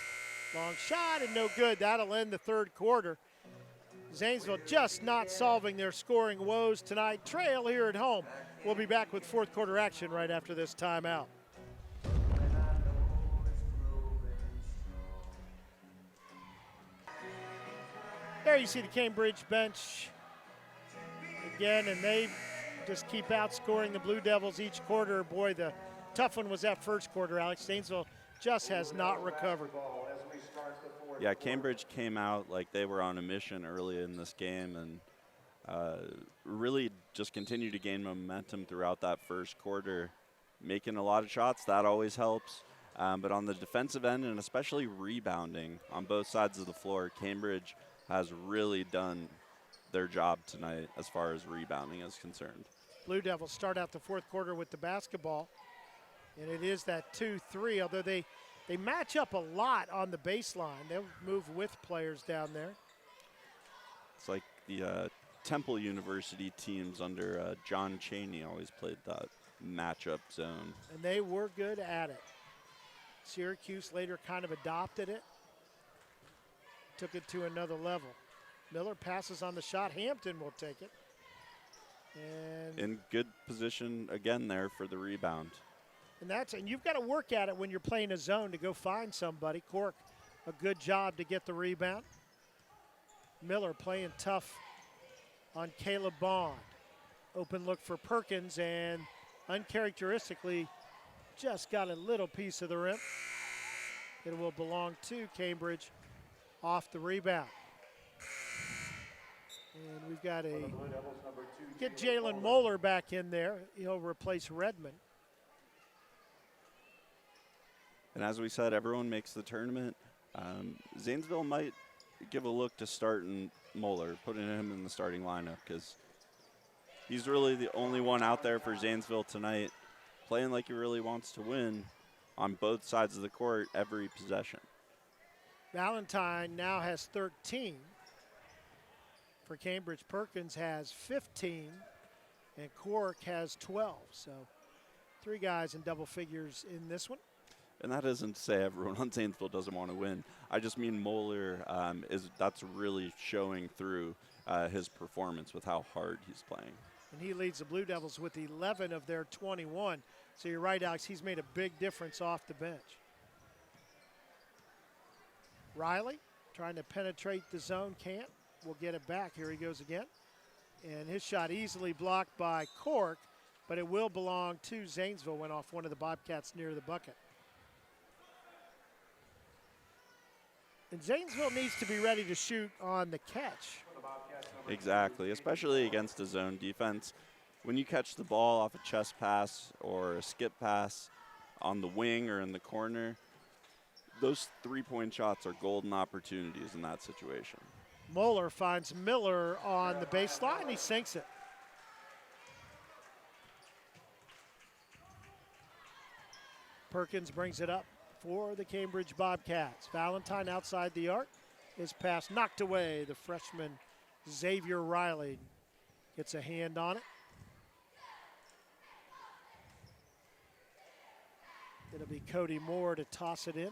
Long shot and no good. That'll end the third quarter. Zanesville just not solving their scoring woes tonight. Trail here at home. We'll be back with fourth quarter action right after this timeout. There you see the Cambridge bench again, and they just keep outscoring the Blue Devils each quarter. Boy, the tough one was that first quarter, Alex. Zanesville just has not recovered. Yeah, Cambridge came out like they were on a mission early in this game and really just continued to gain momentum throughout that first quarter, making a lot of shots. That always helps. But on the defensive end, and especially rebounding on both sides of the floor, Cambridge has really done their job tonight as far as rebounding is concerned. Blue Devils start out the fourth quarter with the basketball, and it is that 2-3, although they match up a lot on the baseline. They'll move with players down there. It's like the Temple University teams under John Chaney always played that matchup zone. And they were good at it. Syracuse later kind of adopted it, took it to another level. Miller passes on the shot. Hampton will take it. And in good position again there for the rebound. And you've got to work at it when you're playing a zone to go find somebody. Cork, a good job to get the rebound. Miller playing tough on Caleb Bond. Open look for Perkins, and uncharacteristically just got a little piece of the rim. It will belong to Cambridge off the rebound. And we've got get Jalen Moeller back in there. He'll replace Redmond. And as we said, everyone makes the tournament. Zanesville might give a look to starting Moeller, putting him in the starting lineup, because he's really the only one out there for Zanesville tonight, playing like he really wants to win on both sides of the court every possession. Valentine now has 13. For Cambridge, Perkins has 15, and Cork has 12. So 3 guys in double figures in this one. And that isn't to say everyone on Zanesville doesn't want to win. I just mean Moeller that's really showing through his performance with how hard he's playing. And he leads the Blue Devils with 11 of their 21. So you're right, Alex, he's made a big difference off the bench. Riley trying to penetrate the zone, can't. We'll get it back. Here he goes again. And his shot easily blocked by Cork, but it will belong to Zanesville. Went off one of the Bobcats near the bucket. And Zanesville needs to be ready to shoot on the catch. Exactly, especially against a zone defense. When you catch the ball off a chest pass or a skip pass on the wing or in the corner, those 3-point shots are golden opportunities in that situation. Moeller finds Miller on the baseline. He sinks it. Perkins brings it up for the Cambridge Bobcats. Valentine outside the arc. His pass knocked away. The freshman Xavier Riley gets a hand on it. It'll be Cody Moore to toss it in.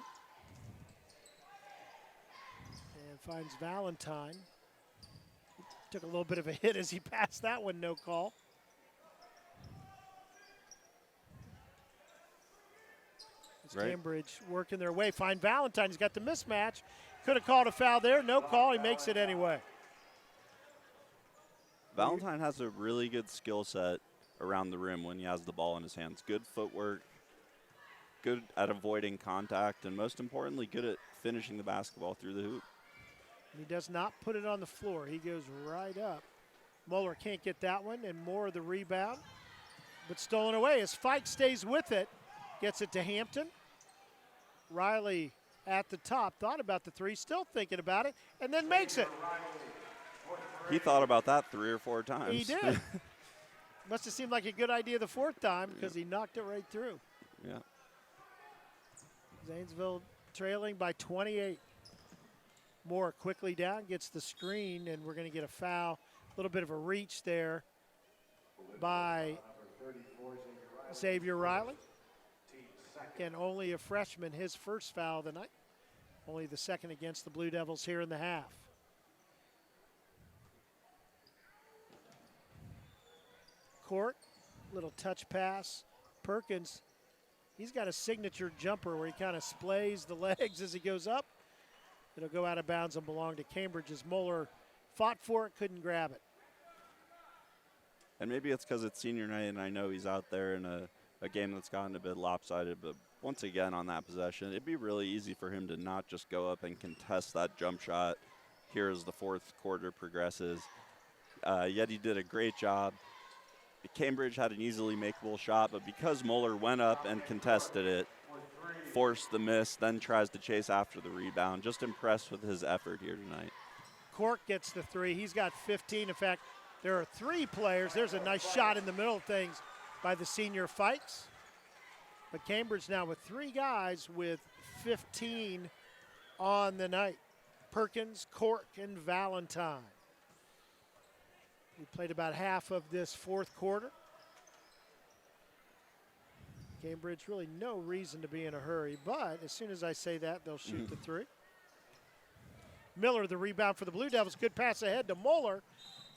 And finds Valentine. Took a little bit of a hit as he passed that one, no call. Right. Cambridge working their way. Find Valentine. He's got the mismatch. Could have called a foul there. No call. He makes it anyway. Valentine has a really good skill set around the rim when he has the ball in his hands. Good footwork, good at avoiding contact, and most importantly, good at finishing the basketball through the hoop. He does not put it on the floor. He goes right up. Moeller can't get that one, and more of the rebound, but stolen away as Fink stays with it. Gets it to Hampton. Riley at the top, thought about the three, still thinking about it, and then makes it. He thought about that 3 or 4 times. He did. Must have seemed like a good idea the 4th time because he knocked it right through. Yeah. Zanesville trailing by 28. Moore quickly down, gets the screen, and we're going to get a foul. A little bit of a reach there by Xavier Riley. Again, only a freshman, his first foul of the night. Only the second against the Blue Devils here in the half. Court, little touch pass. Perkins, he's got a signature jumper where he kind of splays the legs as he goes up. It'll go out of bounds and belong to Cambridge as Moeller fought for it, couldn't grab it. And maybe it's because it's senior night and I know he's out there in a game that's gotten a bit lopsided, but once again on that possession, it'd be really easy for him to not just go up and contest that jump shot here as the 4th quarter progresses. Yet he did a great job. Cambridge had an easily makeable shot, but because Moeller went up and contested it, forced the miss, then tries to chase after the rebound. Just impressed with his effort here tonight. Cork gets the 3. He's got 15. In fact, there are 3 players. There's a nice shot in the middle of things by the senior Fikes. But Cambridge now with 3 guys with 15 on the night. Perkins, Cork, and Valentine. We played about half of this 4th quarter. Cambridge really no reason to be in a hurry, but as soon as I say that, they'll shoot the 3. Miller, the rebound for the Blue Devils. Good pass ahead to Moeller.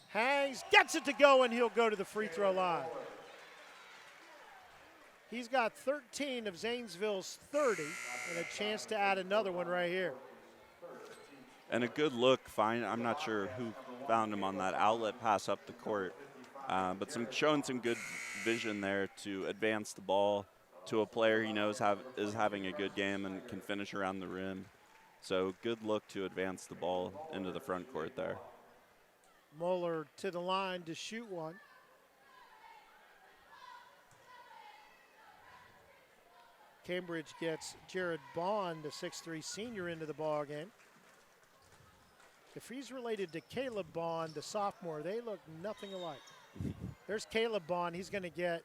Hangs, gets it to go, and he'll go to the free throw line. He's got 13 of Zanesville's 30 and a chance to add another one right here. And a good look, fine. I'm not sure who found him on that outlet pass up the court, but showing some good vision there to advance the ball to a player he knows is having a good game and can finish around the rim. So good look to advance the ball into the front court there. Moeller to the line to shoot one. Cambridge gets Jared Bond, the 6'3" senior, into the ball game. If he's related to Caleb Bond, the sophomore, they look nothing alike. There's Caleb Bond. He's going to get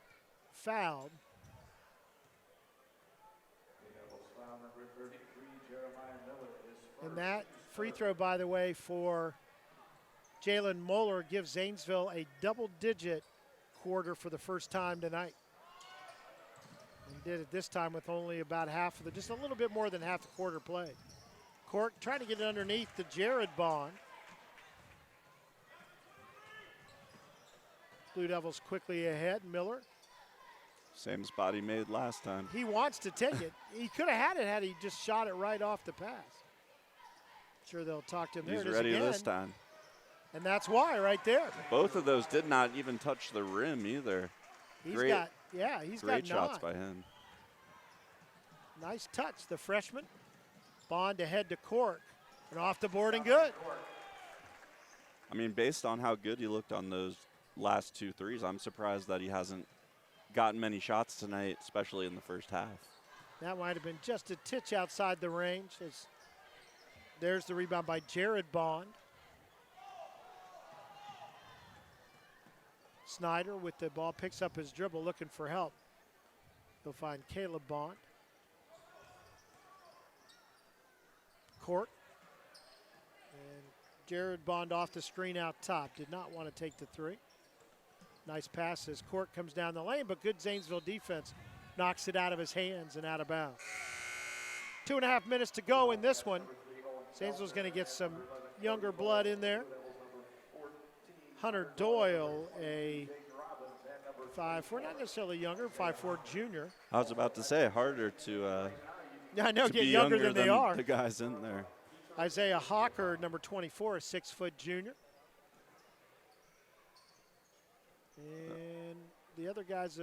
fouled. And that free throw, by the way, for Jalen Moeller gives Zanesville a double-digit quarter for the first time tonight. And did it this time with only about half of the, just a little bit more than half the quarter played. Cork trying to get it underneath to Jared Bond. Blue Devils quickly ahead. Miller. Same spot he made last time. He wants to take it. He could have had it had he just shot it right off the pass. Sure, they'll talk to him. He's there it is ready again. this time. And that's why right there. Both of those did not even touch the rim either. He's great got shots 9. by him. Nice touch, the freshman. Bond ahead to Cork. And off the board and good. I mean, based on how good he looked on those last 2 threes, I'm surprised that he hasn't gotten many shots tonight, especially in the first half. That might have been just a titch outside the range. There's the rebound by Jared Bond. Snyder with the ball, picks up his dribble, looking for help. He'll find Caleb Bond. Court. And Jared Bond off the screen out top. Did not want to take the three. Nice pass as Court comes down the lane, but good Zanesville defense knocks it out of his hands and out of bounds. 2.5 minutes to go in this one. Zanesville's going to get some younger blood in there. Hunter Doyle, a 5'4", not necessarily younger, 5'4" junior. I was about to say, harder to I know, to get be younger than they are. The guys in there. Isaiah Hawker, number 24, a 6-foot junior. And the other guys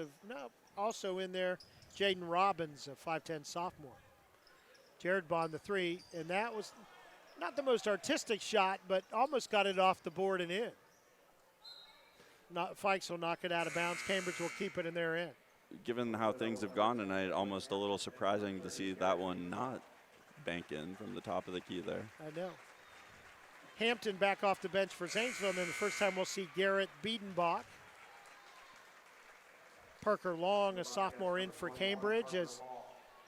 also in there, Jaden Robbins, a 5'10" sophomore. Jared Bond, the 3, and that was not the most artistic shot, but almost got it off the board and in. Fikes will knock it out of bounds. Cambridge will keep it in their end. Given how things have gone tonight, almost a little surprising to see that one not bank in from the top of the key there. I know. Hampton back off the bench for Zanesville, and then the first time we'll see Garrett Biedenbach. Parker Long, a sophomore, in for Cambridge, as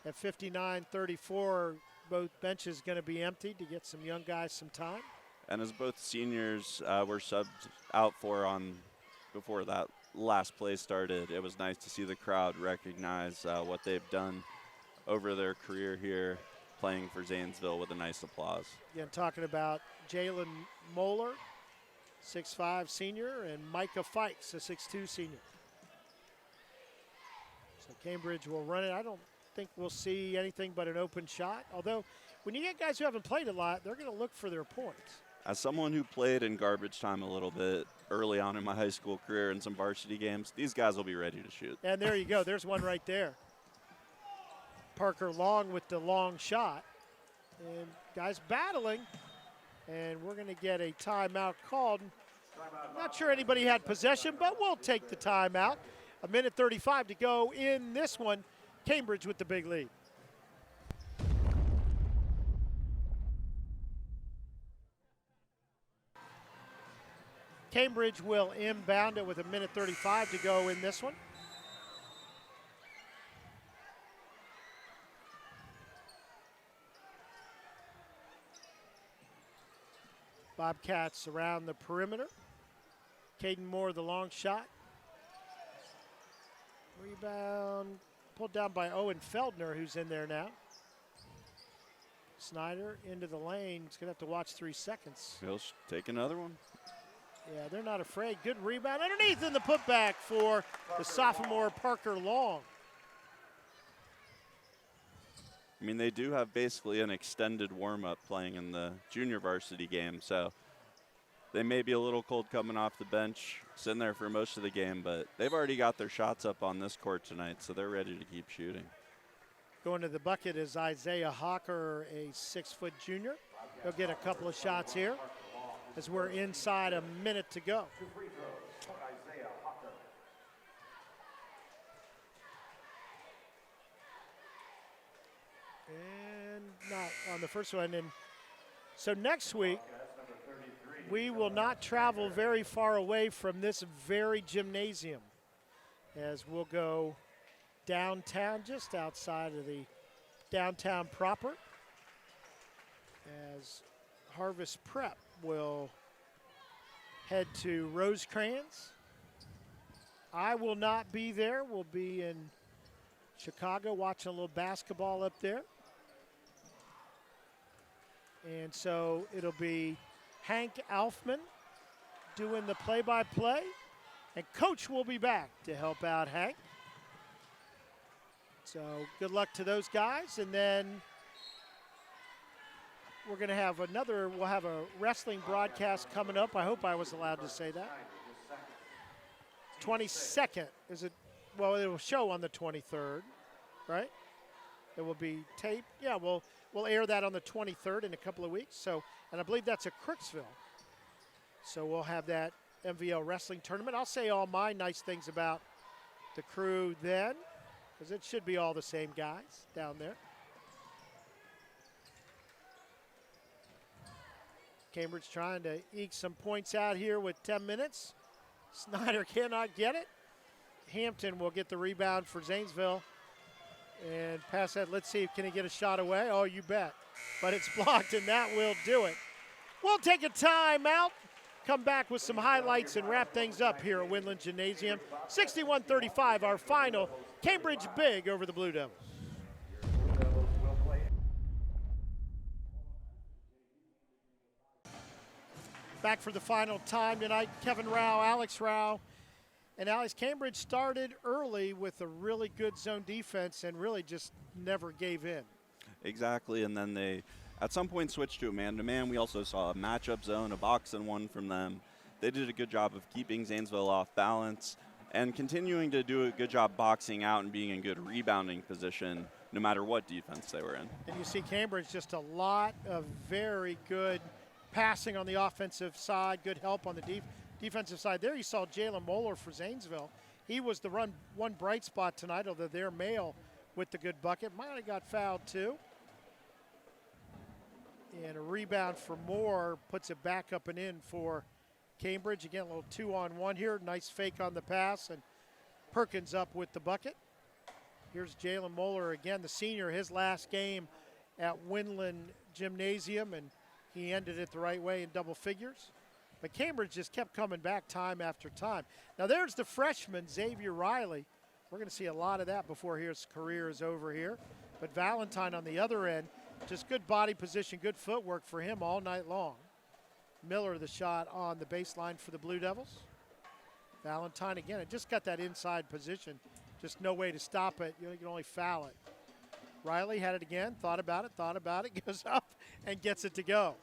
at 59-34, both benches going to be emptied to get some young guys some time. And as both seniors were subbed out before that last play started, it was nice to see the crowd recognize what they've done over their career here, playing for Zanesville with a nice applause. Again, talking about Jalen Moeller, 6'5" senior, and Micah Fikes, a 6'2" senior. So Cambridge will run it. I don't think we'll see anything but an open shot, although when you get guys who haven't played a lot, they're going to look for their points. As someone who played in garbage time a little bit early on in my high school career in some varsity games, these guys will be ready to shoot. And there you go. There's one right there. Parker Long with the long shot. And guys battling. And we're going to get a timeout called. I'm not sure anybody had possession, but we'll take the timeout. 1:35 to go in this one. Cambridge with the big lead. Cambridge will inbound it with 1:35 to go in this one. Bobcats around the perimeter. Caden Moore, the long shot. Rebound pulled down by Owen Feldner, who's in there now. Snyder into the lane. He's going to have to watch 3 seconds. He'll take another one. Yeah, they're not afraid. Good rebound underneath in the putback for the sophomore Parker Long. mean, they do have basically an extended warm-up playing in the junior varsity game, so they may be a little cold coming off the bench, sitting there for most of the game, but they've already got their shots up on this court tonight, so they're ready to keep shooting. Going to the bucket is Isaiah Hawker, a 6-foot junior. He'll get a couple of shots here as we're inside a minute to go. And not on the first one. And so next week, we will not travel very far away from this very gymnasium, as we'll go downtown, just outside of the downtown proper, as Harvest Prep will head to Rosecrans. I will not be there. We'll be in Chicago watching a little basketball up there. And so it'll be Hank Alfman doing the play-by-play, and Coach will be back to help out Hank. So good luck to those guys. And then we're going to have we'll have a wrestling broadcast coming up. I hope I was allowed to say that. 22nd, is it? Well, it will show on the 23rd, right? It will be taped. Yeah, we'll air that on the 23rd in a couple of weeks. So, and I believe that's at Crooksville. So we'll have that MVL wrestling tournament. I'll say all my nice things about the crew then, because it should be all the same guys down there. Cambridge trying to eke some points out here with 10 minutes. Snyder cannot get it. Hampton will get the rebound for Zanesville and pass that. Let's see, can he get a shot away? Oh, you bet. But it's blocked, and that will do it. We'll take a timeout, come back with some highlights, and wrap things up here at Windland Gymnasium. 61-35, our final. Cambridge big over the Blue Devils. Back for the final time tonight, Kevin Rao, Alex Rao. And Alex, Cambridge started early with a really good zone defense and really just never gave in. Exactly, and then they at some point switched to a man-to-man. We also saw a matchup zone, a box and one from them. They did a good job of keeping Zanesville off balance and continuing to do a good job boxing out and being in good rebounding position no matter what defense they were in. And you see Cambridge, just a lot of very good passing on the offensive side, good help on the defensive side. There you saw Jalen Moeller for Zanesville. He was the one bright spot tonight, although they're male with the good bucket. Might have got fouled too. And a rebound for Moore puts it back up and in for Cambridge. Again, a little 2-on-1 here. Nice fake on the pass, and Perkins up with the bucket. Here's Jalen Moeller again, the senior, his last game at Windland Gymnasium, and he ended it the right way in double figures. But Cambridge just kept coming back time after time. Now there's the freshman, Xavier Riley. We're going to see a lot of that before his career is over here. But Valentine on the other end, just good body position, good footwork for him all night long. Miller the shot on the baseline for the Blue Devils. Valentine again, it just got that inside position. Just no way to stop it. You can only foul it. Riley had it again, thought about it, goes up and gets it to go.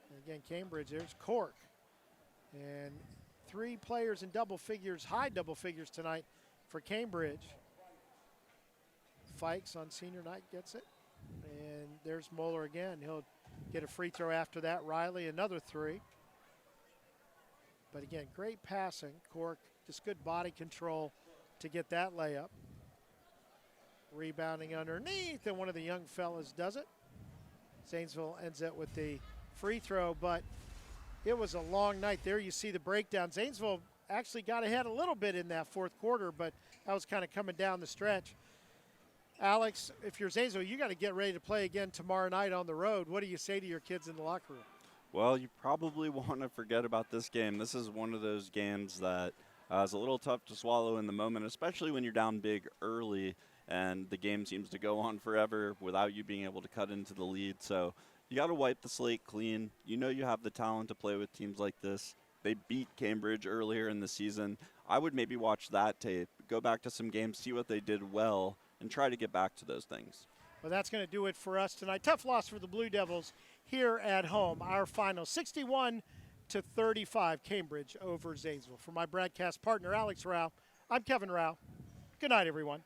And again, Cambridge, there's Cork. And 3 players in double figures, high double figures tonight for Cambridge. Fikes on senior night gets it. And there's Moeller again. He'll get a free throw after that. Riley, another 3. But again, great passing. Cork, just good body control to get that layup. Rebounding underneath, and one of the young fellas does it. Zanesville ends up with the free throw, but it was a long night. There you see the breakdown. Zanesville actually got ahead a little bit in that fourth quarter, but that was kind of coming down the stretch. Alex, if you're Zanesville, you got to get ready to play again tomorrow night on the road. What do you say to your kids in the locker room? Well, you probably want to forget about this game. This is one of those games that is a little tough to swallow in the moment, especially when you're down big early and the game seems to go on forever without you being able to cut into the lead. So you got to wipe the slate clean. You know you have the talent to play with teams like this. They beat Cambridge earlier in the season. I would maybe watch that tape, go back to some games, see what they did well, and try to get back to those things. Well, that's going to do it for us tonight. Tough loss for the Blue Devils here at home. Our final 61-35 Cambridge over Zanesville. For my broadcast partner, Alex Rao, I'm Kevin Rao. Good night, everyone.